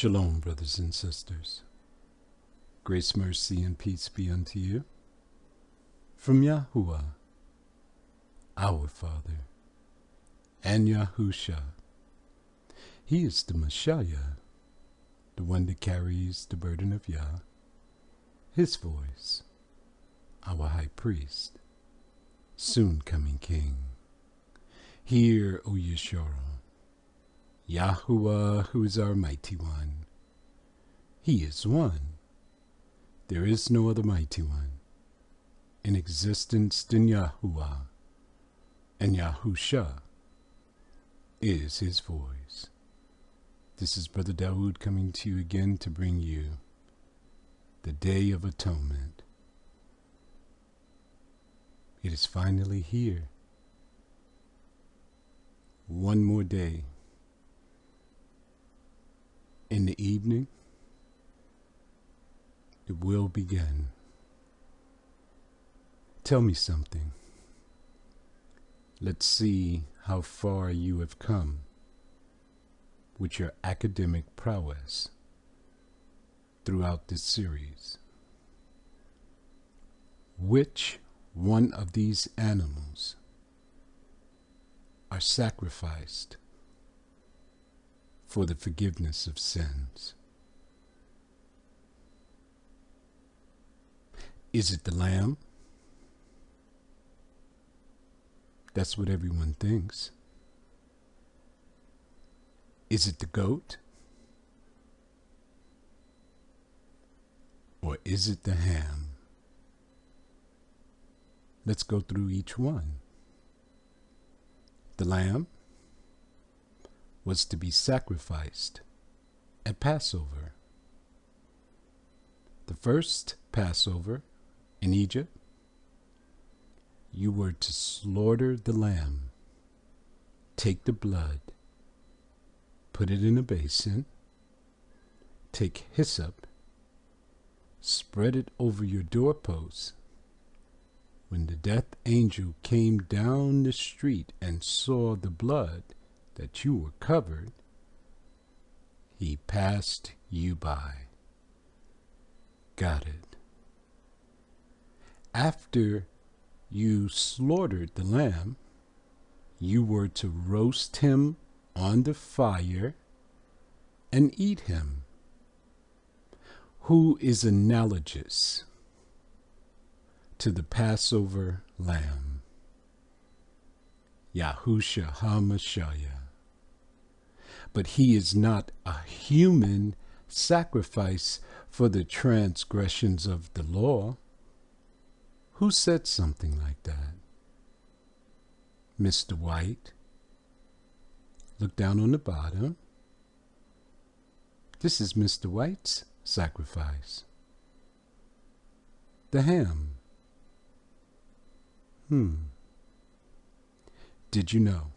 Shalom, brothers and sisters. Grace, mercy, and peace be unto you. From Yahuwah, our Father, and Yahusha. He is the Messiah, the one that carries the burden of Yah. His voice, our high priest, soon coming King. Hear, O Yeshua, Yahuwah, who is our mighty one. He is one. There is no other mighty one in existence than Yahuwah, and Yahusha is his voice. This is Brother Dawood coming to you again to bring you the Day of Atonement. It is finally here. One more day. In the evening, it will begin. Tell me something. Let's see how far you have come with your academic prowess throughout this series. Which one of these animals are sacrificed for the forgiveness of sins? Is it the lamb? That's what everyone thinks. Is it the goat? Or is it the ham? Let's go through each one. The lamb was to be sacrificed at Passover. The first Passover in Egypt, you were to slaughter the lamb, take the blood, put it in a basin, take hyssop, spread it over your doorposts. When the death angel came down the street and saw the blood that you were covered, he passed you by. Got it. After you slaughtered the lamb, you were to roast him on the fire and eat him. Who is analogous to the Passover lamb? Yahusha HaMashiach. But he is not a human sacrifice for the transgressions of the law. Who said something like that? Mr. White. Look down on the bottom. This is Mr. White's sacrifice. The ham. Did you know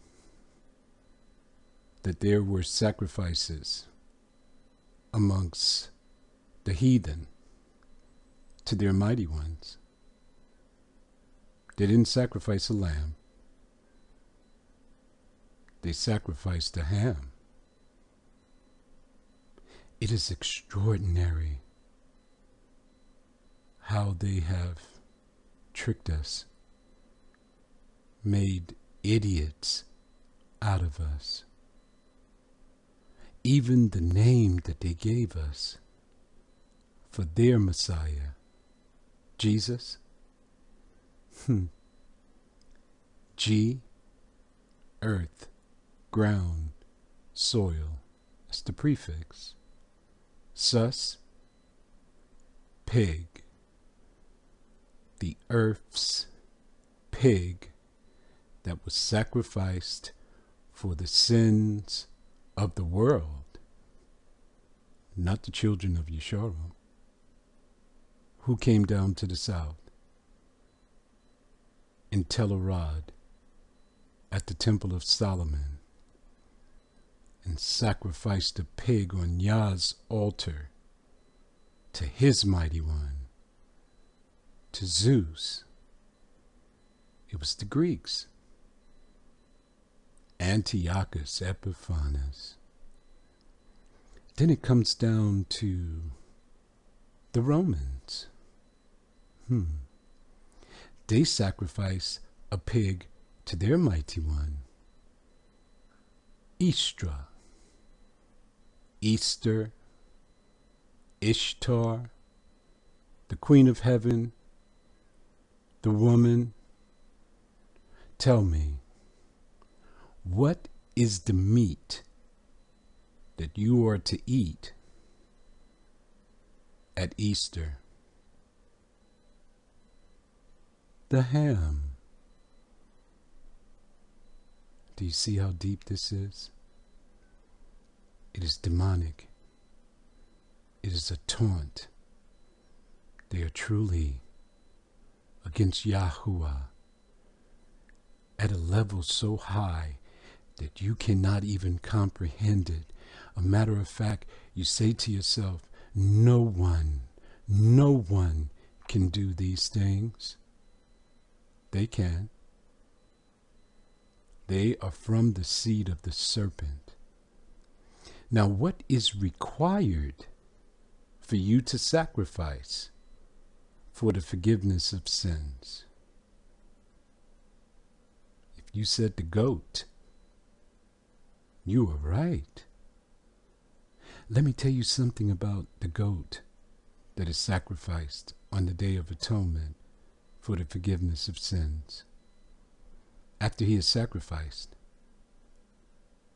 that there were sacrifices amongst the heathen to their mighty ones? They didn't sacrifice a lamb. They sacrificed a ham. It is extraordinary how they have tricked us, made idiots out of us. Even the name that they gave us for their Messiah, Jesus. G, earth, ground, soil. That's the prefix. Sus, pig. The earth's pig that was sacrificed for the sins of the world. Not the children of Yeshua. Who came down to the south? In Tel Arad, at the Temple of Solomon, and sacrificed a pig on Yah's altar to his mighty one, to Zeus. It was the Greeks. Antiochus Epiphanes. Then it comes down to the Romans. They sacrifice a pig to their mighty one. Istra, Easter, Ishtar, the Queen of Heaven, the woman. Tell me, what is the meat that you are to eat at Easter? The ham. Do you see how deep this is? It is demonic. It is a taunt. They are truly against Yahuwah at a level so high that you cannot even comprehend it. A matter of fact, you say to yourself, no one can do these things. They can. They are from the seed of the serpent. Now, what is required for you to sacrifice for the forgiveness of sins? If you said the goat, you were right. Let me tell you something about the goat that is sacrificed on the Day of Atonement for the forgiveness of sins. After he is sacrificed,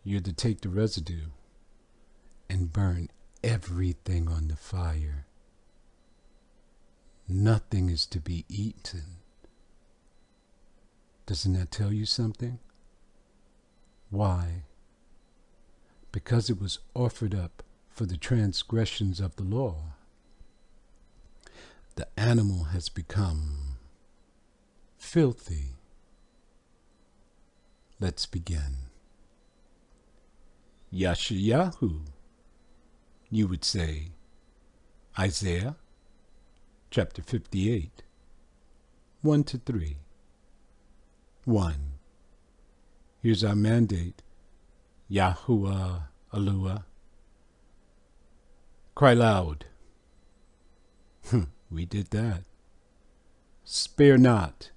you're to take the residue and burn everything on the fire. Nothing is to be eaten. Doesn't that tell you something? Why? Because it was offered up for the transgressions of the law. The animal has become filthy. Let's begin. Yashayahu, you would say, Isaiah chapter 58, 1-3. 1. Here's our mandate. Yahuwah Alua. Cry loud. We did that. Spare not.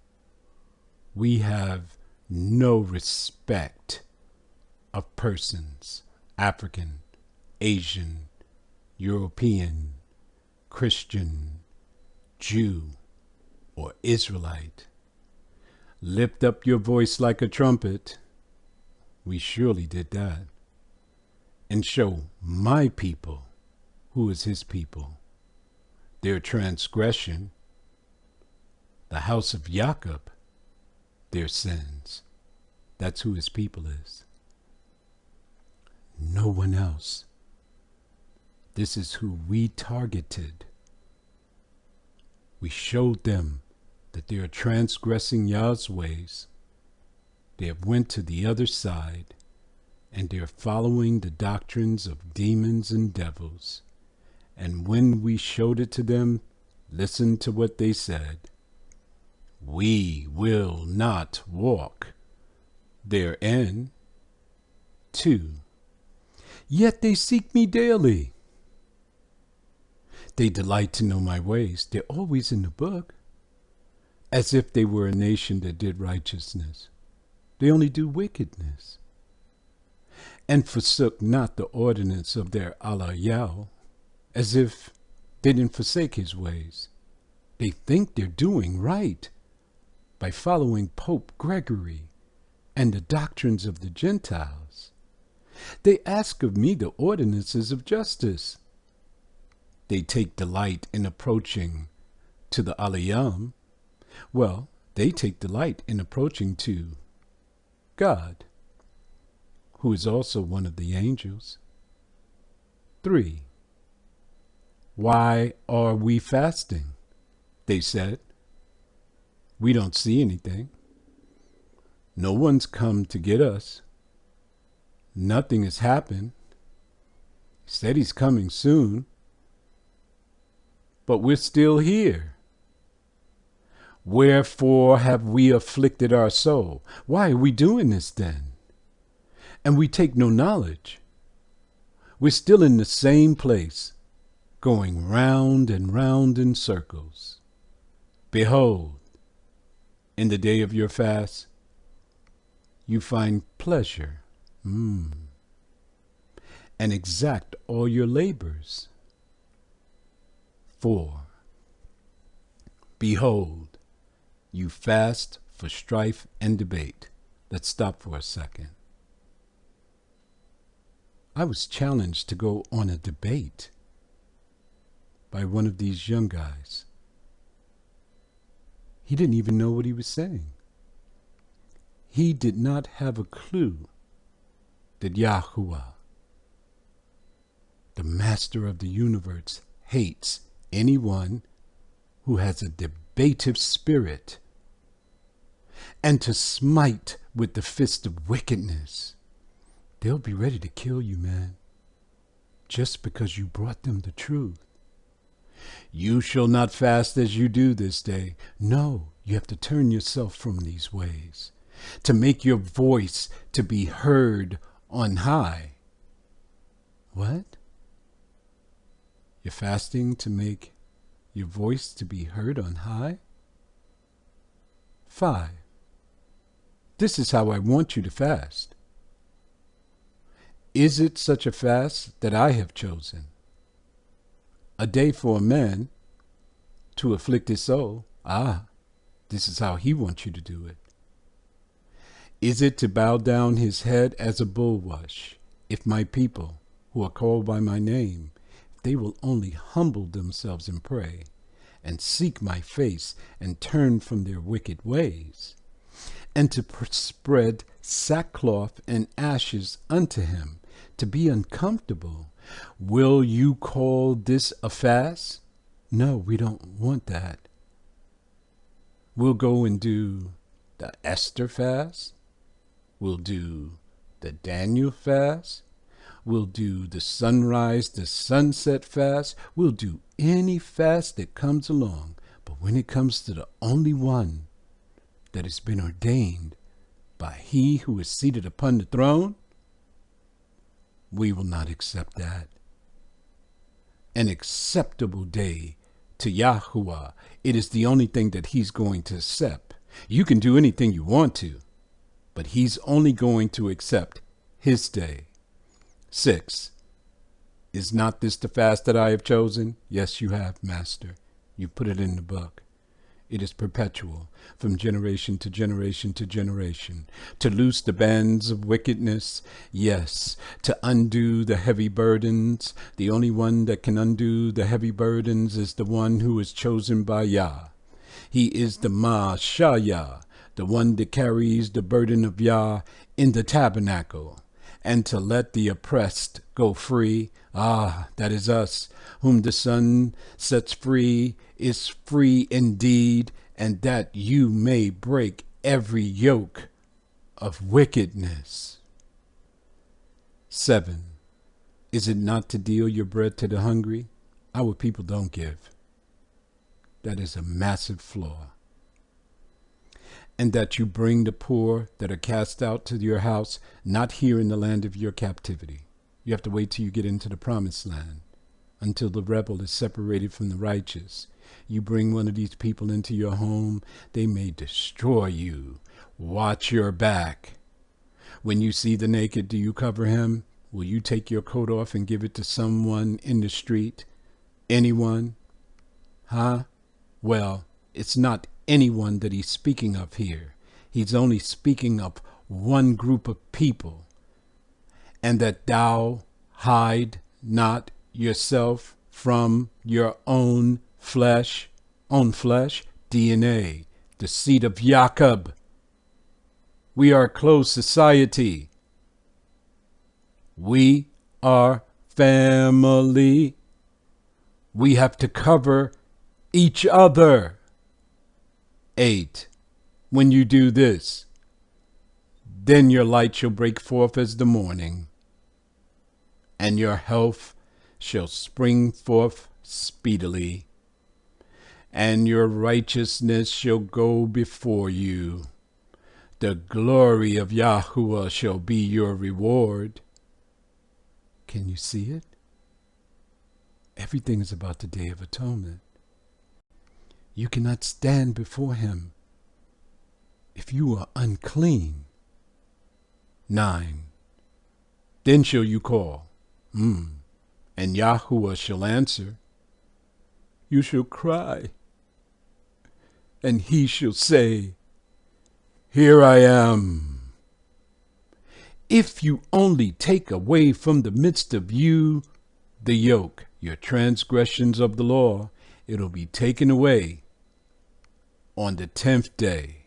We have no respect of persons, African, Asian, European, Christian, Jew, or Israelite. Lift up your voice like a trumpet. We surely did that. And show my people, who is his people, their transgression, the house of Jacob, their sins. That's who his people is. No one else. This is who we targeted. We showed them that they are transgressing Yah's ways. They have went to the other side, and they are following the doctrines of demons and devils. And when we showed it to them, listen to what they said. We will not walk therein. 2. Yet they seek me daily. They delight to know my ways. They're always in the book. As if they were a nation that did righteousness. They only do wickedness. And forsook not the ordinance of their Allah Yah, as if they didn't forsake his ways. They think they're doing right by following Pope Gregory and the doctrines of the Gentiles. They ask of me the ordinances of justice. They take delight in approaching to the Aliyam. Well, they take delight in approaching to God, who is also one of the angels. 3. Why are we fasting? They said. We don't see anything. No one's come to get us. Nothing has happened. He said he's coming soon. But we're still here. Wherefore have we afflicted our soul? Why are we doing this then? And we take no knowledge. We're still in the same place, going round and round in circles. Behold, in the day of your fast, you find pleasure, and exact all your labors. 4. Behold, you fast for strife and debate. Let's stop for a second. I was challenged to go on a debate by one of these young guys. He didn't even know what he was saying. He did not have a clue that Yahuwah, the master of the universe, hates anyone who has a debative spirit, and to smite with the fist of wickedness. They'll be ready to kill you, man, just because you brought them the truth. You shall not fast as you do this day. No, you have to turn yourself from these ways, to make your voice to be heard on high. What? You're fasting to make your voice to be heard on high? 5. This is how I want you to fast. Is it such a fast that I have chosen? A day for a man to afflict his soul. This is how he wants you to do it. Is it to bow down his head as a bulrush? If my people, who are called by my name, if they will only humble themselves and pray, and seek my face, and turn from their wicked ways, and to spread sackcloth and ashes unto him, to be uncomfortable, will you call this a fast? No, we don't want that. We'll go and do the Esther fast. We'll do the Daniel fast. We'll do the sunrise to sunset fast. We'll do any fast that comes along. But when it comes to the only one that has been ordained by he who is seated upon the throne, we will not accept that. An acceptable day to Yahuwah. It is the only thing that he's going to accept. You can do anything you want to, but he's only going to accept his day. 6. Is not this the fast that I have chosen? Yes, you have, Master. You put it in the book. It is perpetual, from generation to generation to generation, to loose the bands of wickedness, yes, to undo the heavy burdens. The only one that can undo the heavy burdens is the one who is chosen by Yah. He is the Mashayah, the one that carries the burden of Yah in the tabernacle, and to let the oppressed go free. That is us, whom the Son sets free is free indeed, and that you may break every yoke of wickedness. 7. Is it not to deal your bread to the hungry? Our people don't give. That is a massive flaw. And that you bring the poor that are cast out to your house, not here in the land of your captivity. You have to wait till you get into the promised land, until the rebel is separated from the righteous. You bring one of these people into your home, they may destroy you. Watch your back. When you see the naked, do you cover him? Will you take your coat off and give it to someone in the street? Anyone? Well, it's not anyone that he's speaking of here. He's only speaking of one group of people. And that thou hide not yourself from your own flesh, DNA, the seed of Jacob. We are a close society. We are family. We have to cover each other. 8. When you do this, then your light shall break forth as the morning, and your health shall spring forth speedily, and your righteousness shall go before you. The glory of Yahuwah shall be your reward. Can you see it? Everything is about the Day of Atonement. You cannot stand before him if you are unclean. 9. Then shall you call, and Yahuwah shall answer. You shall cry, and he shall say, Here I am. If you only take away from the midst of you the yoke, your transgressions of the law, it'll be taken away on the 10th day.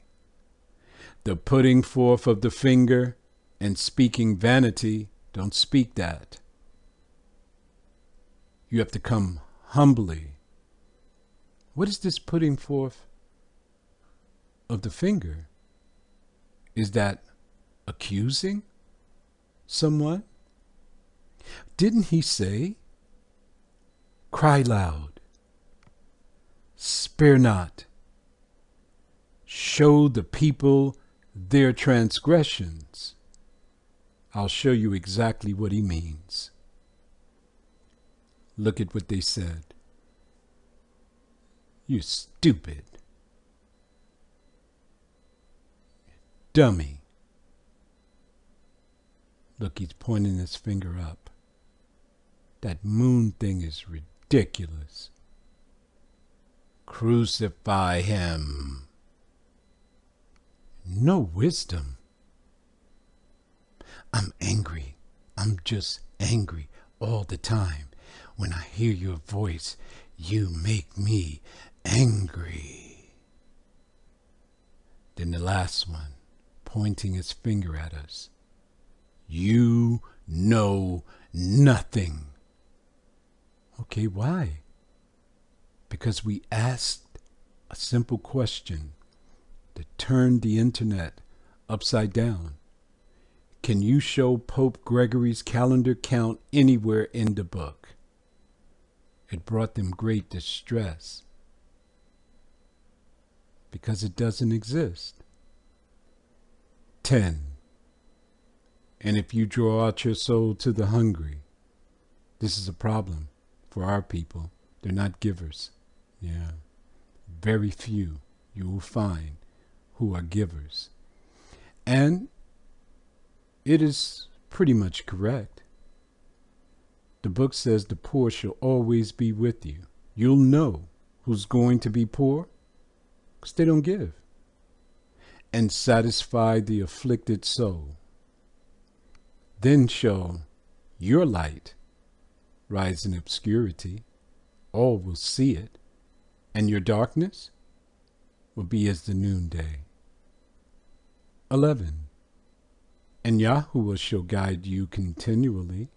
The putting forth of the finger and speaking vanity, don't speak that. You have to come humbly. What is this putting forth of the finger? Is that accusing someone? Didn't he say, cry loud, spare not, show the people their transgressions? I'll show you exactly what he means. Look at what they said. You stupid dummy. Look, he's pointing his finger up. That moon thing is ridiculous. Crucify him. No wisdom. I'm angry. I'm just angry all the time. When I hear your voice, you make me angry. Then the last one, pointing his finger at us. You know nothing. Okay, why? Because we asked a simple question that turned the internet upside down. Can you show Pope Gregory's calendar count anywhere in the book? It brought them great distress because it doesn't exist. 10. And if you draw out your soul to the hungry, this is a problem for our people. They're not givers. Yeah. Very few you will find who are givers. And it is pretty much correct. The book says the poor shall always be with you. You'll know who's going to be poor because they don't give. And satisfy the afflicted soul. Then shall your light rise in obscurity. All will see it. And your darkness will be as the noonday. 11. And Yahuwah shall guide you continually.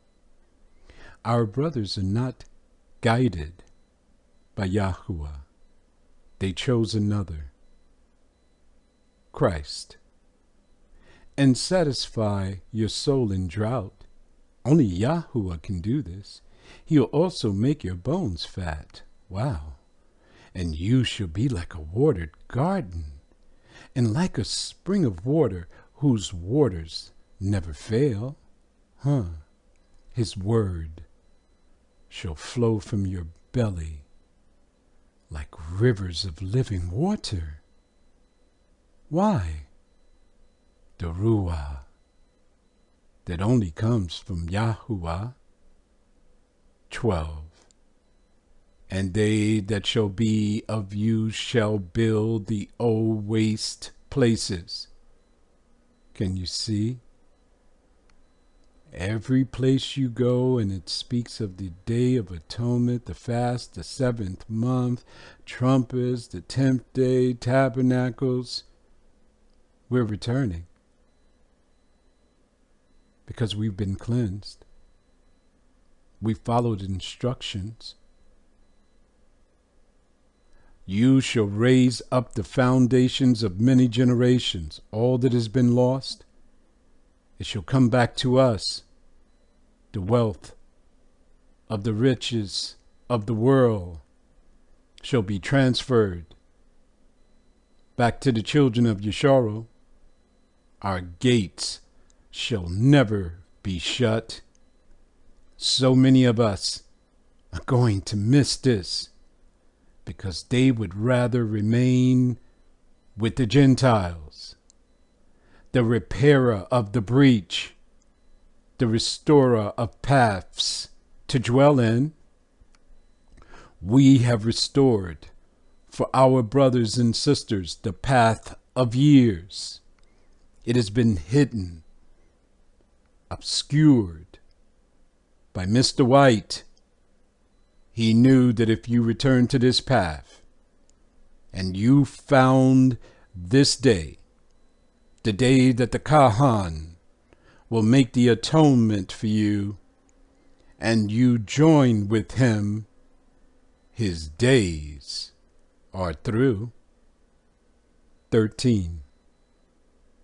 Our brothers are not guided by Yahuwah. They chose another, Christ. And satisfy your soul in drought. Only Yahuwah can do this. He'll also make your bones fat. Wow. And you shall be like a watered garden, and like a spring of water whose waters never fail. His word shall flow from your belly like rivers of living water. Why? The Ruah that only comes from Yahuwah. 12. And they that shall be of you shall build the old waste places. Can you see? Every place you go, and it speaks of the Day of Atonement, the fast, the 7th month, trumpets, the 10th day, tabernacles. We're returning because we've been cleansed. We followed instructions. You shall raise up the foundations of many generations. All that has been lost, it shall come back to us. The wealth of the riches of the world shall be transferred back to the children of Yesharo. Our gates shall never be shut. So many of us are going to miss this because they would rather remain with the Gentiles, the repairer of the breach, the restorer of paths to dwell in. We have restored for our brothers and sisters the path of years. It has been hidden, obscured by Mr. White. He knew that if you returned to this path and you found this day, the day that the Kahan will make the atonement for you, and you join with him, his days are through. 13.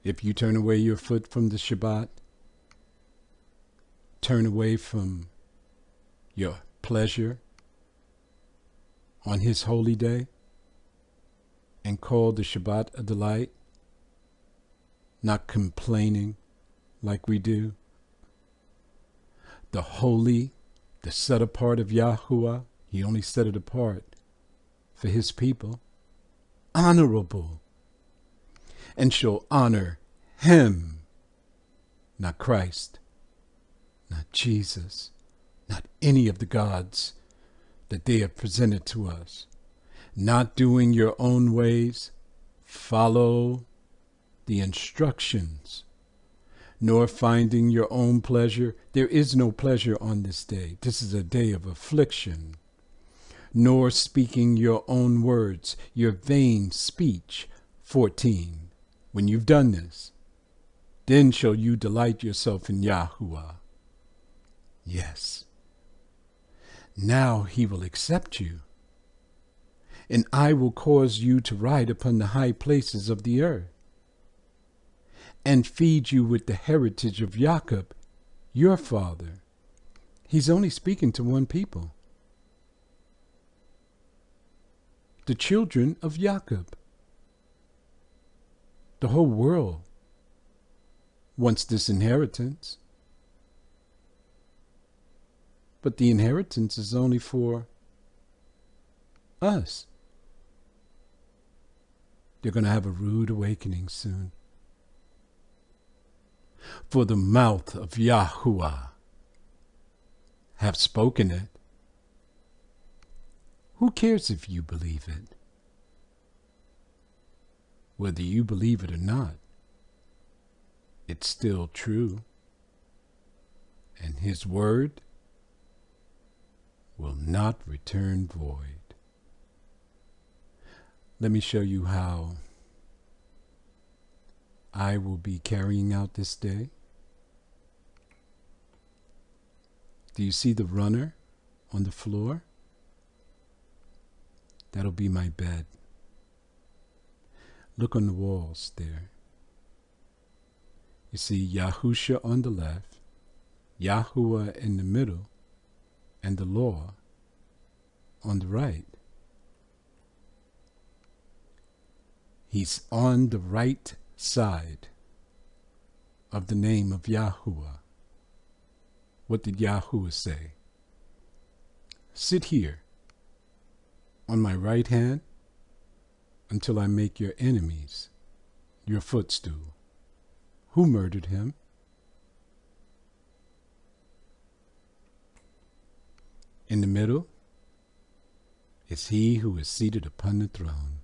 If you turn away your foot from the Shabbat, turn away from your pleasure on his holy day, and call the Shabbat a delight, not complaining like we do. The holy, the set apart of Yahuwah, he only set it apart for his people, honorable, and shall honor him, not Christ, not Jesus, not any of the gods that they have presented to us. Not doing your own ways, follow the instructions, nor finding your own pleasure. There is no pleasure on this day. This is a day of affliction. Nor speaking your own words, your vain speech. 14. When you've done this, then shall you delight yourself in Yahuwah. Yes. Now he will accept you, and I will cause you to ride upon the high places of the earth, and feed you with the heritage of Jacob, your father. He's only speaking to one people, the children of Jacob. The whole world wants this inheritance, but the inheritance is only for us. They're going to have a rude awakening soon. For the mouth of Yahuwah have spoken it. Who cares if you believe it? Whether you believe it or not, it's still true. And his word will not return void. Let me show you how I will be carrying out this day. Do you see the runner on the floor? That'll be my bed. Look on the walls there. You see Yahusha on the left, Yahuwah in the middle, and the law on the right. He's on the right side of the name of Yahuwah. What did Yahuwah say? Sit here on my right hand until I make your enemies your footstool. Who murdered him? In the middle is he who is seated upon the throne.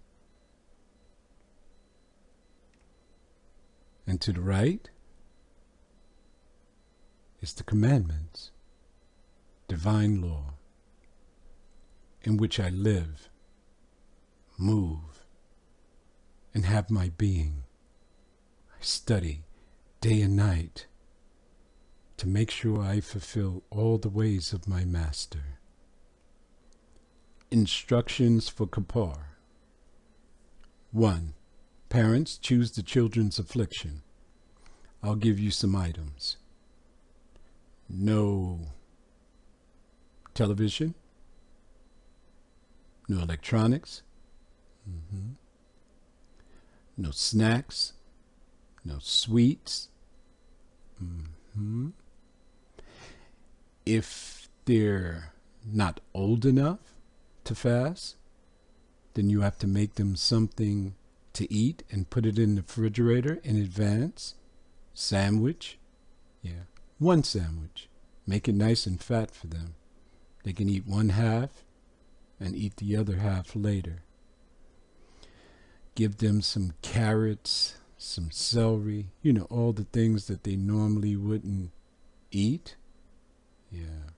And to the right is the commandments, divine law, in which I live, move, and have my being. I study day and night to make sure I fulfill all the ways of my master. Instructions for Kippur. 1. Parents, choose the children's affliction. I'll give you some items. No television, no electronics, no snacks, no sweets. If they're not old enough to fast, then you have to make them something to eat and put it in the refrigerator in advance. Sandwich. Yeah, one sandwich. Make it nice and fat for them. They can eat one half and eat the other half later. Give them some carrots, some celery, all the things that they normally wouldn't eat. Yeah.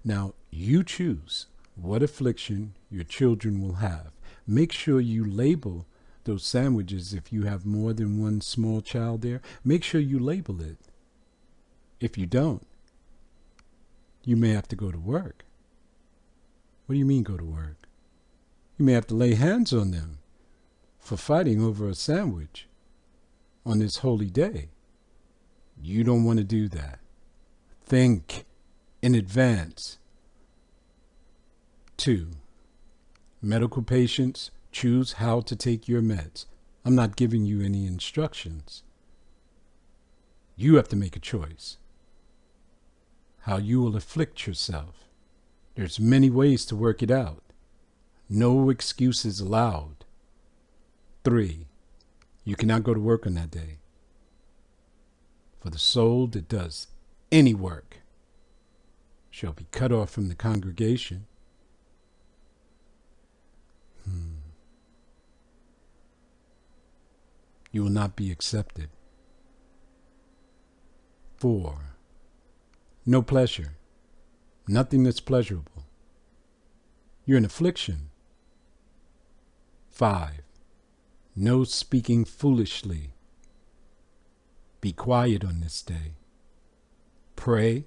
Now, you choose what affliction your children will have. Make sure you label those sandwiches if you have more than one small child there. Make sure you label it. If you don't, you may have to go to work. What do you mean go to work? You may have to lay hands on them for fighting over a sandwich on this holy day. You don't want to do that. Think in advance. 2, medical patients, choose how to take your meds. I'm not giving you any instructions. You have to make a choice. How you will afflict yourself. There's many ways to work it out. No excuses allowed. 3, you cannot go to work on that day. For the soul that does any work shall be cut off from the congregation. You will not be accepted. 4, no pleasure. Nothing that's pleasurable. You're in affliction. 5, no speaking foolishly. Be quiet on this day. Pray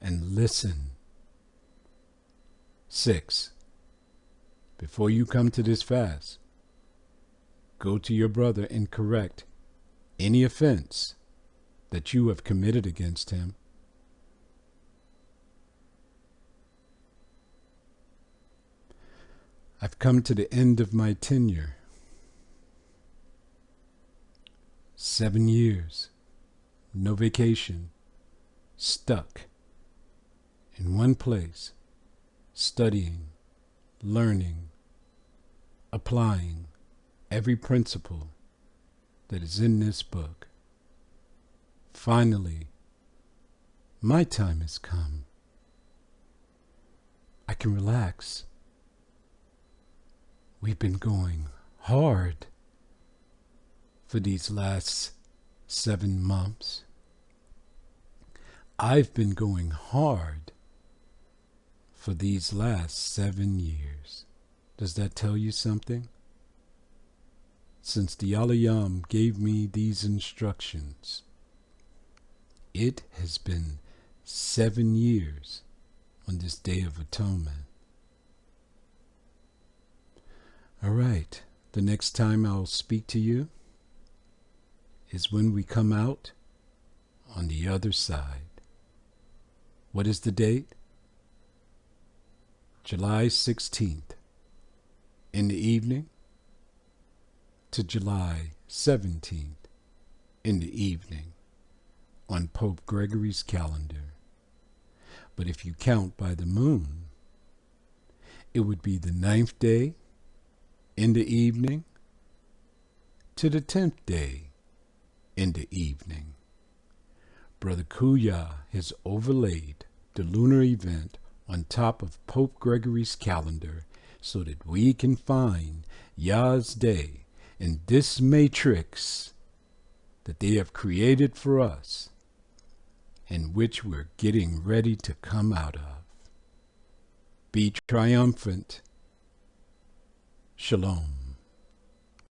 and listen. 6, before you come to this fast, go to your brother and correct any offense that you have committed against him. I've come to the end of my tenure. 7 years, no vacation, stuck in one place, studying, learning, applying every principle that is in this book. Finally, my time has come. I can relax. We've been going hard for these last 7 months. I've been going hard for these last 7 years. Does that tell you something? Since the Alayam gave me these instructions, it has been 7 years on this Day of Atonement. All right, the next time I'll speak to you is when we come out on the other side. What is the date? July 16th in the evening to July 17th in the evening on Pope Gregory's calendar. But if you count by the moon, it would be the 9th day in the evening to the 10th day in the evening. Brother Kuya has overlaid the lunar event on top of Pope Gregory's calendar so that we can find Yah's day in this matrix that they have created for us, in which we're getting ready to come out of. Be triumphant. Shalom.